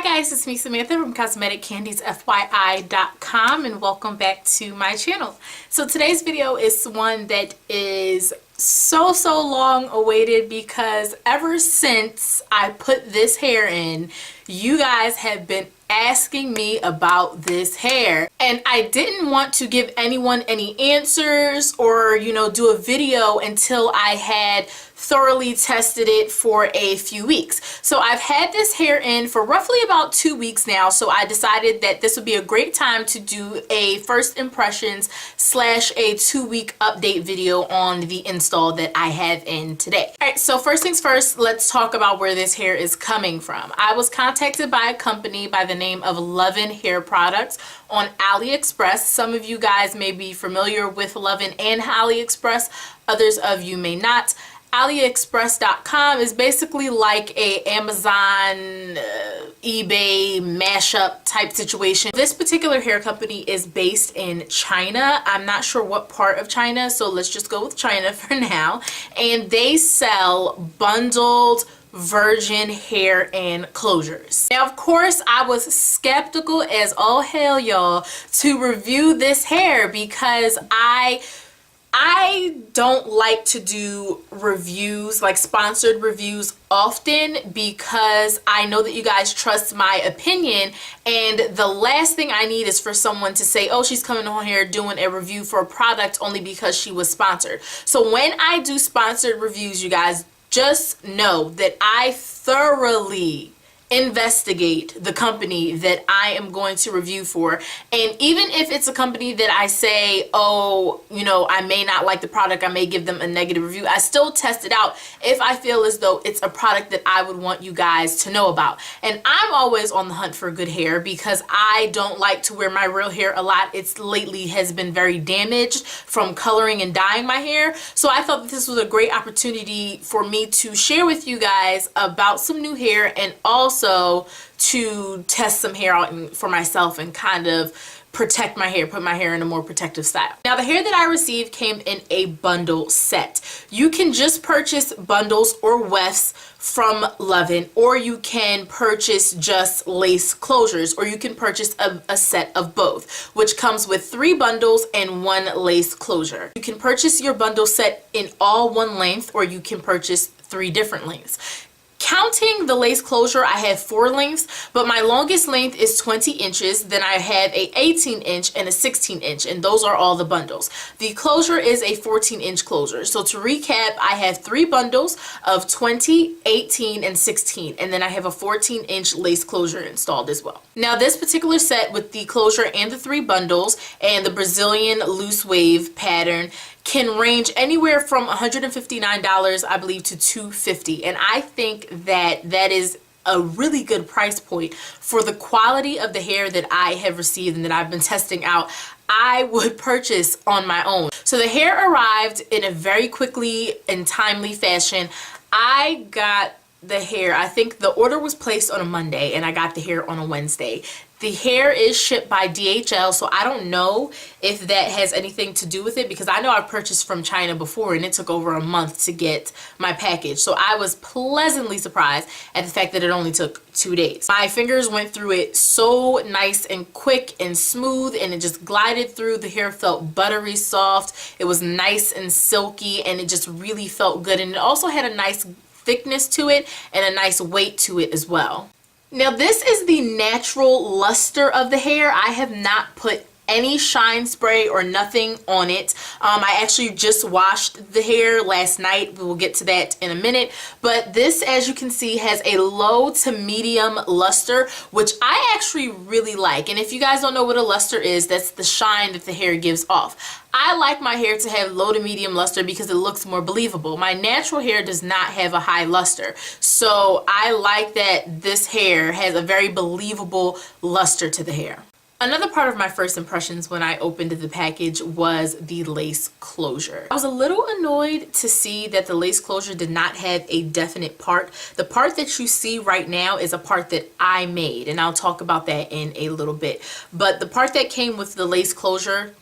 guys, it's me Samantha from CosmeticCandiesFYI.com and welcome back to my channel. So today's video is one that is so long awaited because ever since I put this hair in, you guys have been asking me about this hair, and I didn't want to give anyone any answers or do a video until I had thoroughly tested it for a few weeks. So I've had this hair in for roughly about 2 weeks now, so I decided that this would be a great time to do a first impressions / a 2-week update video on the install that I have in today. Alright, so first things first, let's talk about where this hair is coming from. I was contacted by a company by the name of Luvin hair products on Aliexpress. Some of you guys may be familiar with Luvin and Aliexpress, others of you may not. Aliexpress.com is basically like a Amazon, eBay mashup type situation. This particular hair company is based in China. I'm not sure what part of China, so let's just go with China for now. And they sell bundled virgin hair and closures. Now, of course, I was skeptical as all hell, y'all, to review this hair because I don't like to do reviews, like sponsored reviews, often because I know that you guys trust my opinion, and the last thing I need is for someone to say, oh, she's coming on here doing a review for a product only because she was sponsored. So when I do sponsored reviews, you guys, just know that I thoroughly investigate the company that I am going to review for. And even if it's a company that I say, oh, I may not like the product, I may give them a negative review, I still test it out if I feel as though it's a product that I would want you guys to know about. And I'm always on the hunt for good hair because I don't like to wear my real hair a lot. It's lately has been very damaged from coloring and dyeing my hair. So I thought that this was a great opportunity for me to share with you guys about some new hair, and also to test some hair out for myself and kind of protect my hair, put my hair in a more protective style. Now, the hair that I received came in a bundle set. You can just purchase bundles or wefts from Luvin, or you can purchase just lace closures, or you can purchase a set of both, which comes with 3 bundles and 1 lace closure. You can purchase your bundle set in all one length, or you can purchase 3 different lengths. Counting the lace closure, I have 4 lengths, but my longest length is 20 inches. Then I have a 18-inch and a 16-inch, and those are all the bundles. The closure is a 14-inch closure. So to recap, I have 3 bundles of 20, 18, and 16, and then I have a 14-inch lace closure installed as well. Now, this particular set with the closure and the 3 bundles and the Brazilian loose wave pattern can range anywhere from $159, I believe, to $250, and I think that that is a really good price point for the quality of the hair that I have received and that I've been testing out. I would purchase on my own. So the hair arrived in a very quickly and timely fashion. I got the hair, I think the order was placed on a Monday and I got the hair on a Wednesday. The hair is shipped by DHL, so I don't know if that has anything to do with it, because I know I purchased from China before and it took over a month to get my package. So I was pleasantly surprised at the fact that it only took 2 days. My fingers went through it so nice and quick and smooth, and it just glided through. The hair felt buttery soft. It was nice and silky, and it just really felt good. And it also had a nice thickness to it and a nice weight to it as well. Now, this is the natural luster of the hair. I have not put any shine spray or nothing on it. I actually just washed the hair last night. We will get to that in a minute. But this, as you can see, has a low to medium luster, which I actually really like. And if you guys don't know what a luster is, that's the shine that the hair gives off. I like my hair to have low to medium luster because it looks more believable. My natural hair does not have a high luster. So I like that this hair has a very believable luster to the hair. Another part of my first impressions when I opened the package was the lace closure. I was a little annoyed to see that the lace closure did not have a definite part. The part that you see right now is a part that I made, and I'll talk about that in a little bit. But the part that came with the lace closure,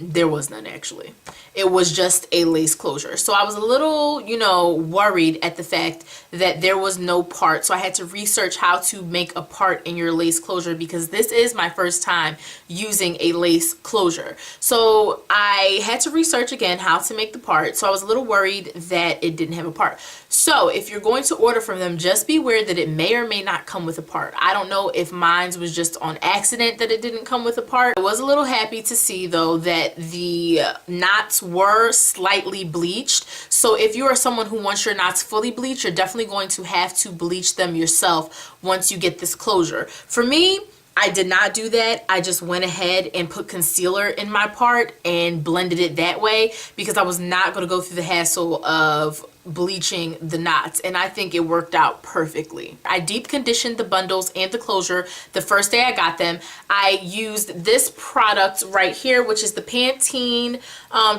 There was none actually. It was just a lace closure. So I was a little, you know, worried at the fact that there was no part. So I had to research how to make a part in your lace closure because this is my first time using a lace closure. So I had to research again how to make the part. So I was a little worried that it didn't have a part. So if you're going to order from them, just be aware that it may or may not come with a part. I don't know if mine was just on accident that it didn't come with a part. I was a little happy to see though that the knots were slightly bleached. So if you are someone who wants your knots fully bleached, you're definitely going to have to bleach them yourself once you get this closure. For me, I did not do that. I just went ahead and put concealer in my part and blended it that way because I was not going to go through the hassle of bleaching the knots, and I think it worked out perfectly. I deep conditioned the bundles and the closure the first day I got them. I used this product right here, which is the Pantene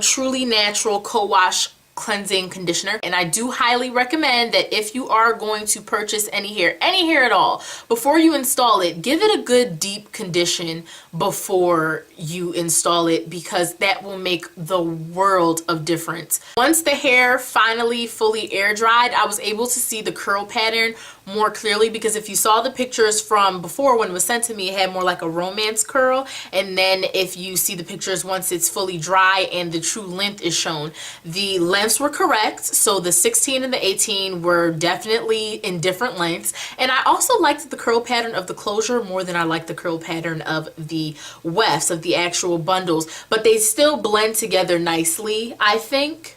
Truly Natural Co-Wash Cleansing Conditioner, and I do highly recommend that if you are going to purchase any hair at all, before you install it, give it a good deep condition before you install it because that will make the world of difference. Once the hair finally fully air dried, I was able to see the curl pattern more clearly because if you saw the pictures from before when it was sent to me, it had more like a romance curl, and then if you see the pictures once it's fully dry and the true length is shown, the lengths were correct. So the 16 and the 18 were definitely in different lengths, and I also liked the curl pattern of the closure more than I liked the curl pattern of the wefts of the actual bundles, but they still blend together nicely, I think,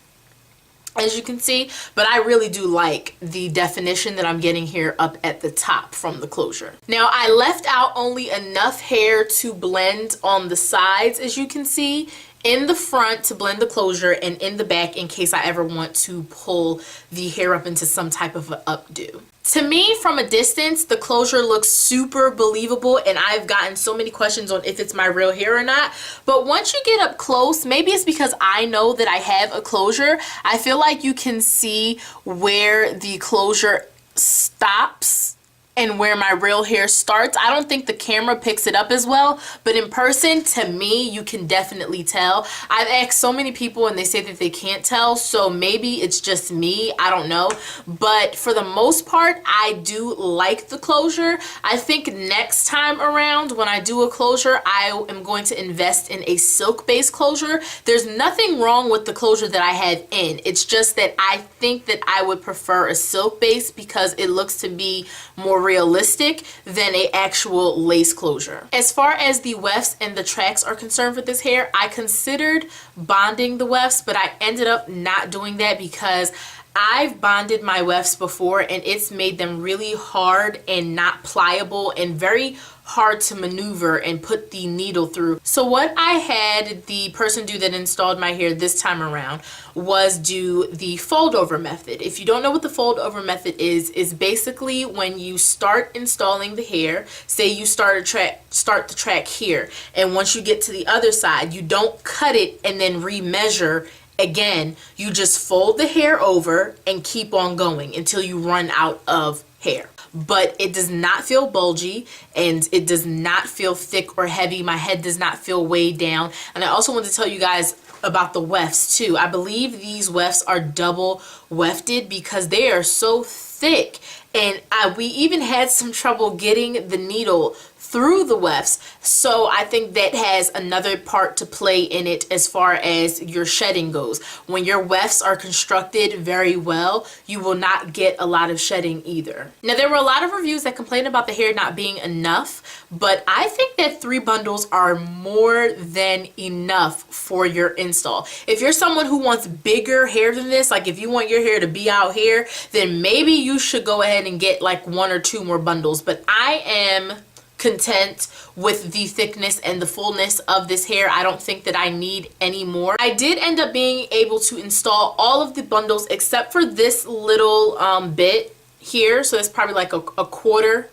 as you can see. But I really do like the definition that I'm getting here up at the top from the closure. Now I left out only enough hair to blend on the sides, as you can see, in the front to blend the closure, and in the back in case I ever want to pull the hair up into some type of an updo. To me, from a distance, the closure looks super believable, and I've gotten so many questions on if it's my real hair or not. But once you get up close, maybe it's because I know that I have a closure, I feel like you can see where the closure stops and where my real hair starts. I don't think the camera picks it up as well, but in person, to me, you can definitely tell. I've asked so many people and they say that they can't tell, so maybe it's just me, I don't know. But for the most part, I do like the closure. I think next time around when I do a closure, I am going to invest in a silk-based closure. There's nothing wrong with the closure that I have in. It's just that I think that I would prefer a silk base because it looks to be more realistic than a actual lace closure. As far as the wefts and the tracks are concerned for this hair, I considered bonding the wefts, but I ended up not doing that because I've bonded my wefts before and it's made them really hard and not pliable and very hard to maneuver and put the needle through. So what I had the person do that installed my hair this time around was do the fold over method. If you don't know what the fold over method is basically when you start installing the hair, say you start the track here, and once you get to the other side, you don't cut it and then remeasure again. You just fold the hair over and keep on going until you run out of hair. But it does not feel bulgy and it does not feel thick or heavy. My head does not feel weighed down. And I also want to tell you guys about the wefts too. I believe these wefts are double wefted because they are so thick, and we even had some trouble getting the needle through the wefts. So I think that has another part to play in it as far as your shedding goes. When your wefts are constructed very well, you will not get a lot of shedding either. Now there were a lot of reviews that complained about the hair not being enough, but I think that 3 bundles are more than enough for your install. If you're someone who wants bigger hair than this, like if you want your hair to be out here, then maybe you should go ahead and get like 1 or 2 more bundles. But I am content with the thickness and the fullness of this hair. I don't think that I need any more. I did end up being able to install all of the bundles except for this little bit here. So that's probably like a quarter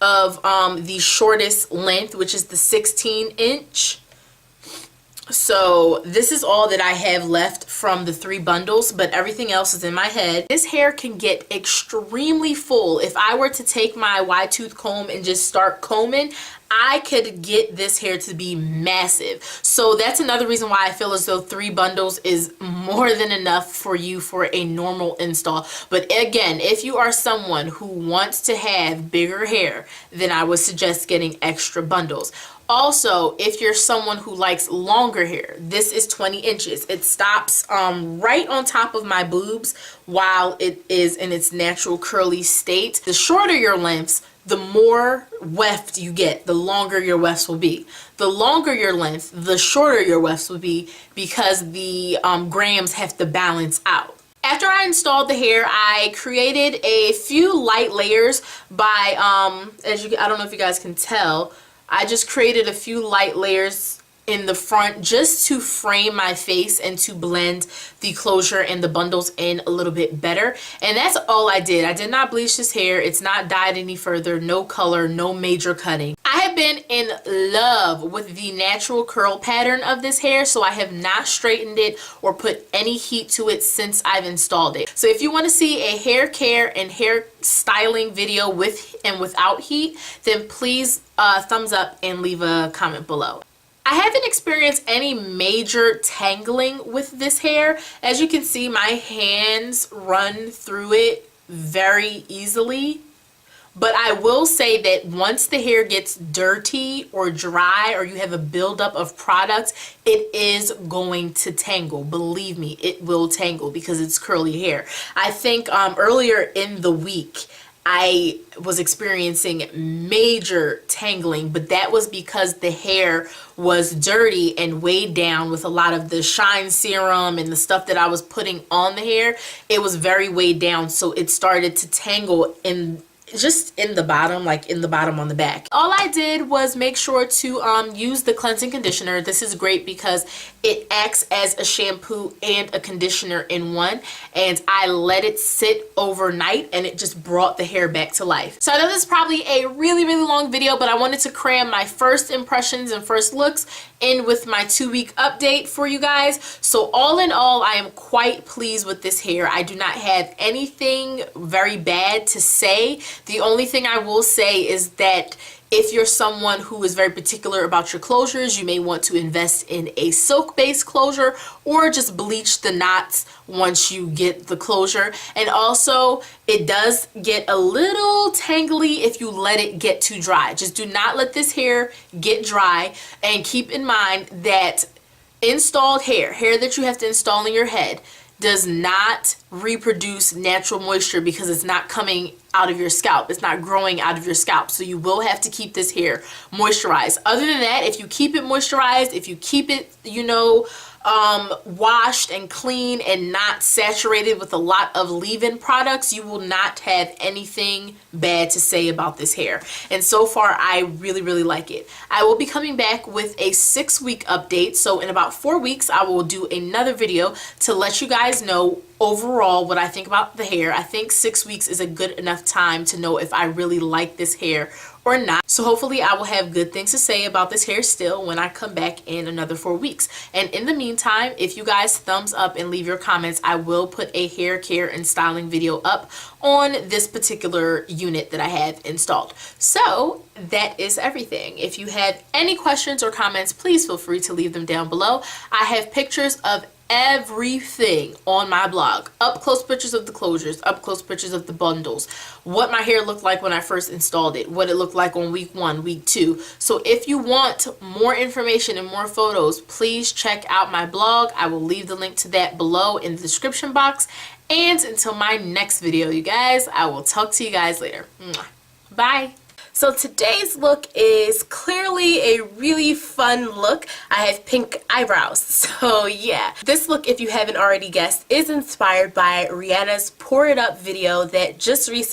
of the shortest length, which is the 16-inch. So this is all that I have left from the 3 bundles, but everything else is in my head. This hair can get extremely full. If I were to take my wide tooth comb and just start combing, I could get this hair to be massive. So that's another reason why I feel as though 3 bundles is more than enough for you for a normal install. But again, if you are someone who wants to have bigger hair, then I would suggest getting extra bundles. Also, if you're someone who likes longer hair, this is 20 inches. It stops right on top of my boobs while it is in its natural curly state. The shorter your lengths, the more weft you get, the longer your wefts will be. The longer your length, the shorter your wefts will be, because the grams have to balance out. After I installed the hair, I created a few light layers by, I don't know if you guys can tell, I just created a few light layers in the front just to frame my face and to blend the closure and the bundles in a little bit better. And that's all I did. I did not bleach this hair. It's not dyed any further, no color, no major cutting. I have been in love with the natural curl pattern of this hair, so I have not straightened it or put any heat to it since I've installed it. So if you want to see a hair care and hair styling video with and without heat, then please thumbs up and leave a comment below. I haven't experienced any major tangling with this hair. As you can see, my hands run through it very easily. But I will say that once the hair gets dirty or dry, or you have a buildup of products, it is going to tangle. Believe me, it will tangle because it's curly hair. I think earlier in the week, I was experiencing major tangling, but that was because the hair was dirty and weighed down with a lot of the shine serum and the stuff that I was putting on the hair. It was very weighed down, so it started to tangle just in the bottom, like in the bottom on the back. All I did was make sure to use the cleansing conditioner. This is great because it acts as a shampoo and a conditioner in one, and I let it sit overnight and it just brought the hair back to life. So I know this is probably a really long video, but I wanted to cram my first impressions and first looks in with my 2-week update for you guys. So all in all, I am quite pleased with this hair. I do not have anything very bad to say. The only thing I will say is that if you're someone who is very particular about your closures, you may want to invest in a silk-based closure or just bleach the knots once you get the closure. And also, it does get a little tangly if you let it get too dry. Just do not let this hair get dry, and keep in mind that installed hair that you have to install in your head, does not reproduce natural moisture because it's not coming out of your scalp. It's not growing out of your scalp. So you will have to keep this hair moisturized. Other than that, if you keep it moisturized, if you keep it, washed and clean and not saturated with a lot of leave-in products, you will not have anything bad to say about this hair. And so far, I really like it. I will be coming back with a 6-week update. So in about 4 weeks, I will do another video to let you guys know overall what I think about the hair. I think 6 weeks is a good enough time to know if I really like this hair or not. So hopefully I will have good things to say about this hair still when I come back in another 4 weeks. And in the meantime, if you guys thumbs up and leave your comments, I will put a hair care and styling video up on this particular unit that I have installed. So that is everything. If you have any questions or comments, please feel free to leave them down below. I have pictures of everything on my blog. Up close pictures of the closures, up close pictures of the bundles, what my hair looked like when I first installed it, what it looked like on week 1, week 2. So if you want more information and more photos, please check out my blog. I will leave the link to that below in the description box. And until my next video, you guys, I will talk to you guys later. Bye. So today's look is clearly a really fun look. I have pink eyebrows, so yeah. This look, if you haven't already guessed, is inspired by Rihanna's Pour It Up video that just recently